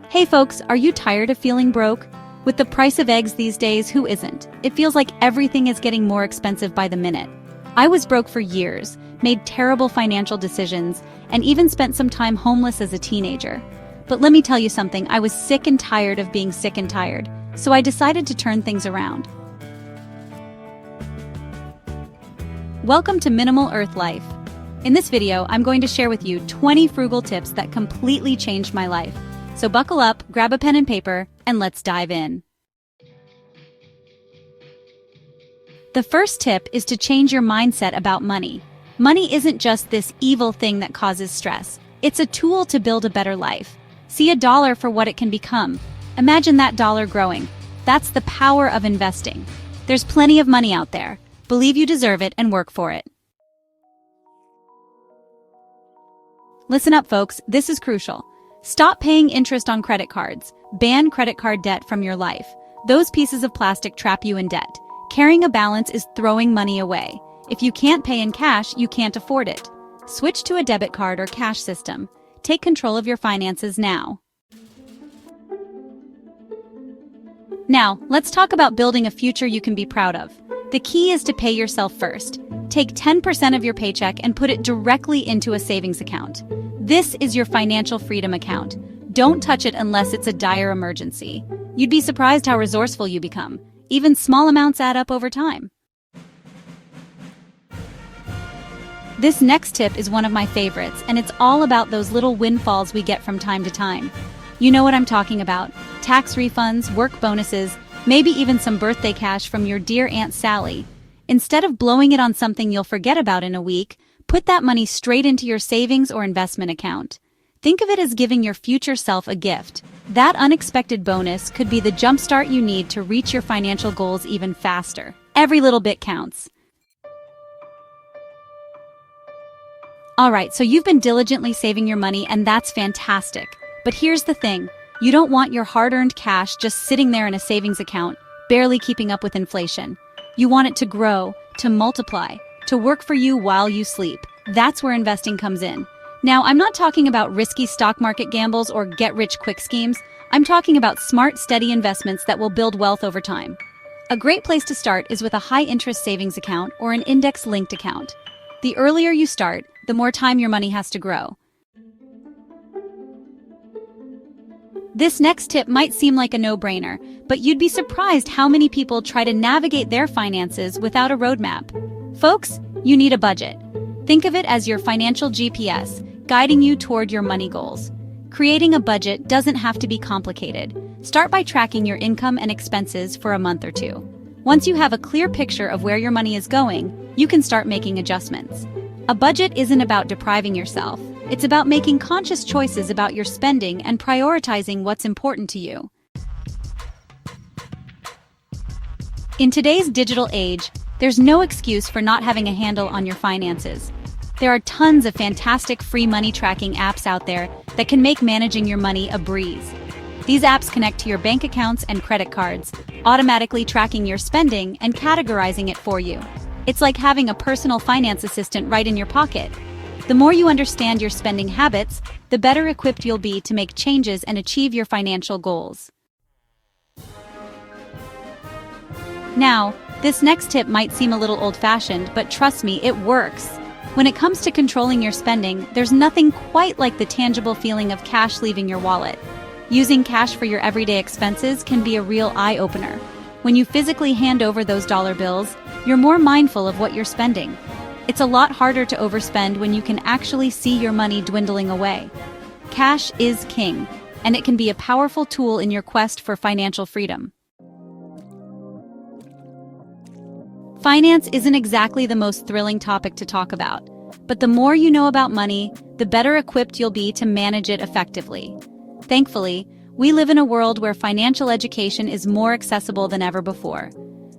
Hey folks, are you tired of feeling broke? With the price of eggs these days, who isn't? It feels like everything is getting more expensive by the minute. I was broke for years, made terrible financial decisions, and even spent some time homeless as a teenager. But let me tell you something, I was sick and tired of being sick and tired, so I decided to turn things around. Welcome to Minimal Earth Life. In this video, I'm going to share with you 20 frugal tips that completely changed my life. So buckle up, grab a pen and paper, and let's dive in. The first tip is to change your mindset about money. Money isn't just this evil thing that causes stress. It's a tool to build a better life. See a dollar for what it can become. Imagine that dollar growing. That's the power of investing. There's plenty of money out there. Believe you deserve it and work for it. Listen up, folks. This is crucial. Stop paying interest on credit cards. Ban credit card debt from your life. Those pieces of plastic trap you in debt. Carrying a balance is throwing money away. If you can't pay in cash, you can't afford it. Switch to a debit card or cash system. Take control of your finances now. Now, let's talk about building a future you can be proud of. The key is to pay yourself first. Take 10% of your paycheck and put it directly into a savings account. This is your financial freedom account. Don't touch it unless it's a dire emergency. You'd be surprised how resourceful you become. Even small amounts add up over time. This next tip is one of my favorites, and it's all about those little windfalls we get from time to time. You know what I'm talking about. Tax refunds, work bonuses, maybe even some birthday cash from your dear Aunt Sally. Instead of blowing it on something you'll forget about in a week, put that money straight into your savings or investment account. Think of it as giving your future self a gift. That unexpected bonus could be the jumpstart you need to reach your financial goals even faster. Every little bit counts. Alright, so you've been diligently saving your money, and that's fantastic. But here's the thing. You don't want your hard-earned cash just sitting there in a savings account, barely keeping up with inflation. You want it to grow, to multiply, to work for you while you sleep. That's where investing comes in. Now, I'm not talking about risky stock market gambles or get-rich-quick schemes. I'm talking about smart, steady investments that will build wealth over time. A great place to start is with a high-interest savings account or an index-linked account. The earlier you start, the more time your money has to grow. This next tip might seem like a no-brainer, but you'd be surprised how many people try to navigate their finances without a roadmap. Folks, you need a budget. Think of it as your financial GPS, guiding you toward your money goals. Creating a budget doesn't have to be complicated. Start by tracking your income and expenses for a month or two. Once you have a clear picture of where your money is going, you can start making adjustments. A budget isn't about depriving yourself. It's about making conscious choices about your spending and prioritizing what's important to you. In today's digital age, there's no excuse for not having a handle on your finances. There are tons of fantastic free money tracking apps out there that can make managing your money a breeze. These apps connect to your bank accounts and credit cards, automatically tracking your spending and categorizing it for you. It's like having a personal finance assistant right in your pocket. The more you understand your spending habits, the better equipped you'll be to make changes and achieve your financial goals. Now, this next tip might seem a little old-fashioned, but trust me, it works. When it comes to controlling your spending, there's nothing quite like the tangible feeling of cash leaving your wallet. Using cash for your everyday expenses can be a real eye-opener. When you physically hand over those dollar bills, you're more mindful of what you're spending. It's a lot harder to overspend when you can actually see your money dwindling away. Cash is king, and it can be a powerful tool in your quest for financial freedom. Finance isn't exactly the most thrilling topic to talk about, but the more you know about money, the better equipped you'll be to manage it effectively. Thankfully, we live in a world where financial education is more accessible than ever before.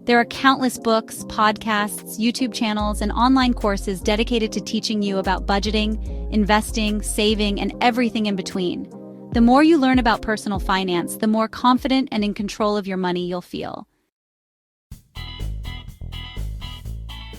There are countless books, podcasts, YouTube channels, and online courses dedicated to teaching you about budgeting, investing, saving, and everything in between. The more you learn about personal finance, the more confident and in control of your money you'll feel.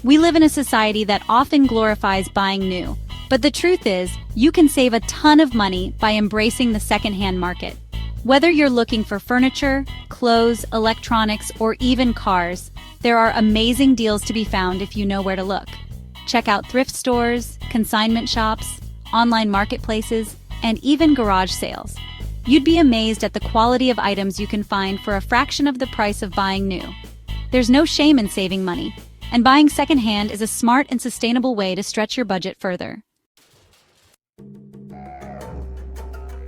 We live in a society that often glorifies buying new, but the truth is, you can save a ton of money by embracing the secondhand market. Whether you're looking for furniture, clothes, electronics, or even cars, there are amazing deals to be found if you know where to look. Check out thrift stores, consignment shops, online marketplaces, and even garage sales. You'd be amazed at the quality of items you can find for a fraction of the price of buying new. There's no shame in saving money, and buying secondhand is a smart and sustainable way to stretch your budget further.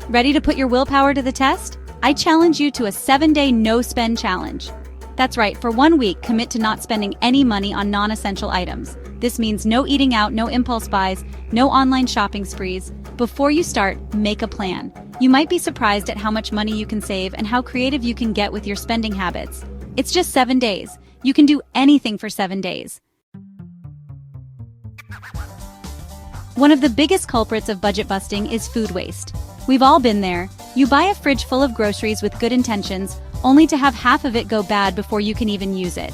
Ready to put your willpower to the test? I challenge you to a 7-day no-spend challenge. That's right, for 1 week, commit to not spending any money on non-essential items. This means no eating out, no impulse buys, no online shopping sprees. Before you start, make a plan. You might be surprised at how much money you can save and how creative you can get with your spending habits. It's just 7 days. You can do anything for 7 days. One of the biggest culprits of budget busting is food waste. We've all been there. You buy a fridge full of groceries with good intentions, only to have half of it go bad before you can even use it.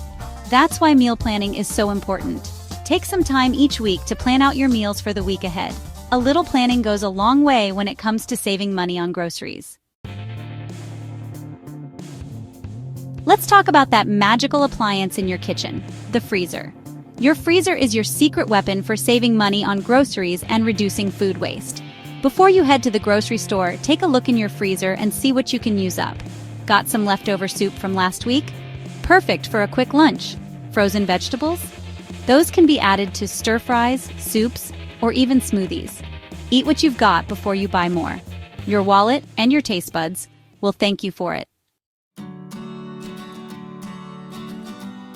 That's why meal planning is so important. Take some time each week to plan out your meals for the week ahead. A little planning goes a long way when it comes to saving money on groceries. Let's talk about that magical appliance in your kitchen, the freezer. Your freezer is your secret weapon for saving money on groceries and reducing food waste. Before you head to the grocery store, take a look in your freezer and see what you can use up. Got some leftover soup from last week? Perfect for a quick lunch. Frozen vegetables? Those can be added to stir-fries, soups, or even smoothies. Eat what you've got before you buy more. Your wallet and your taste buds will thank you for it.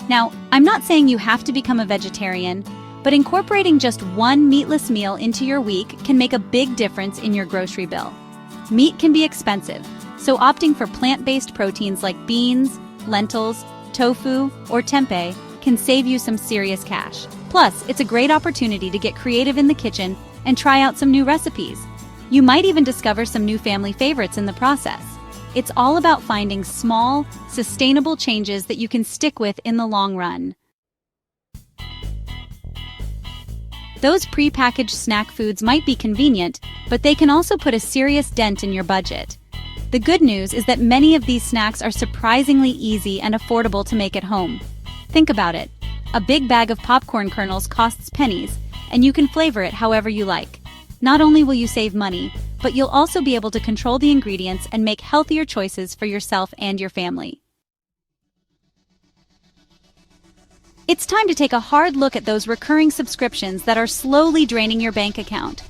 Now, I'm not saying you have to become a vegetarian, but incorporating just one meatless meal into your week can make a big difference in your grocery bill. Meat can be expensive, so opting for plant-based proteins like beans, lentils, tofu, or tempeh can save you some serious cash. Plus, it's a great opportunity to get creative in the kitchen and try out some new recipes. You might even discover some new family favorites in the process. It's all about finding small, sustainable changes that you can stick with in the long run. Those pre-packaged snack foods might be convenient, but they can also put a serious dent in your budget. The good news is that many of these snacks are surprisingly easy and affordable to make at home. Think about it. A big bag of popcorn kernels costs pennies, and you can flavor it however you like. Not only will you save money, but you'll also be able to control the ingredients and make healthier choices for yourself and your family. It's time to take a hard look at those recurring subscriptions that are slowly draining your bank account.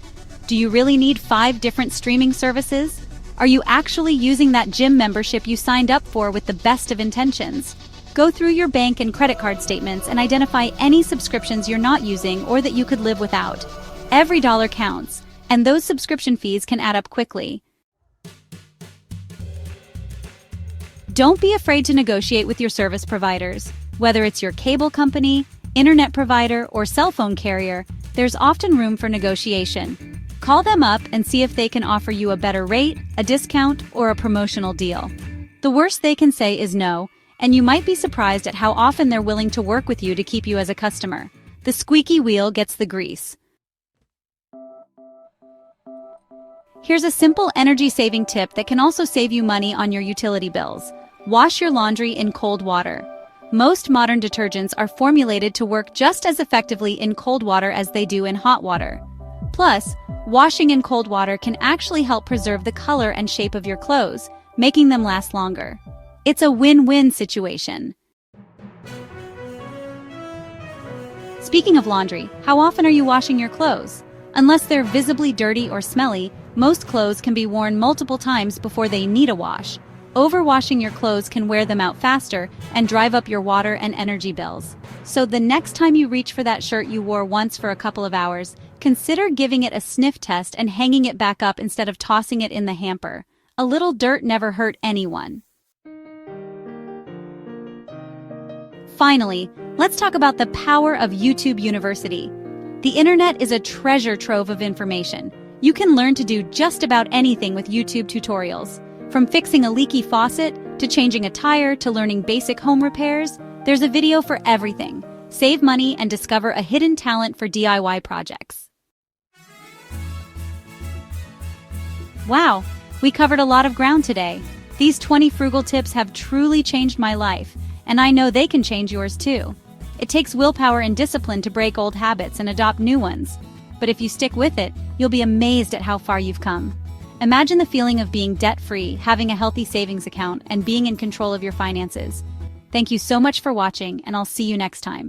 Do you really need 5 different streaming services? Are you actually using that gym membership you signed up for with the best of intentions? Go through your bank and credit card statements and identify any subscriptions you're not using or that you could live without. Every dollar counts, and those subscription fees can add up quickly. Don't be afraid to negotiate with your service providers. Whether it's your cable company, internet provider, or cell phone carrier, there's often room for negotiation. Call them up and see if they can offer you a better rate, a discount, or a promotional deal. The worst they can say is no, and you might be surprised at how often they're willing to work with you to keep you as a customer. The squeaky wheel gets the grease. Here's a simple energy-saving tip that can also save you money on your utility bills. Wash your laundry in cold water. Most modern detergents are formulated to work just as effectively in cold water as they do in hot water. Plus, washing in cold water can actually help preserve the color and shape of your clothes, making them last longer. It's a win-win situation. Speaking of laundry, how often are you washing your clothes? Unless they're visibly dirty or smelly, most clothes can be worn multiple times before they need a wash. Overwashing your clothes can wear them out faster and drive up your water and energy bills. So the next time you reach for that shirt you wore once for a couple of hours, consider giving it a sniff test and hanging it back up instead of tossing it in the hamper. A little dirt never hurt anyone. Finally, let's talk about the power of YouTube University. The internet is a treasure trove of information. You can learn to do just about anything with YouTube tutorials. From fixing a leaky faucet, to changing a tire, to learning basic home repairs, there's a video for everything. Save money and discover a hidden talent for DIY projects. Wow, we covered a lot of ground today. These 20 frugal tips have truly changed my life, and I know they can change yours too. It takes willpower and discipline to break old habits and adopt new ones. But if you stick with it, you'll be amazed at how far you've come. Imagine the feeling of being debt-free, having a healthy savings account, and being in control of your finances. Thank you so much for watching, and I'll see you next time.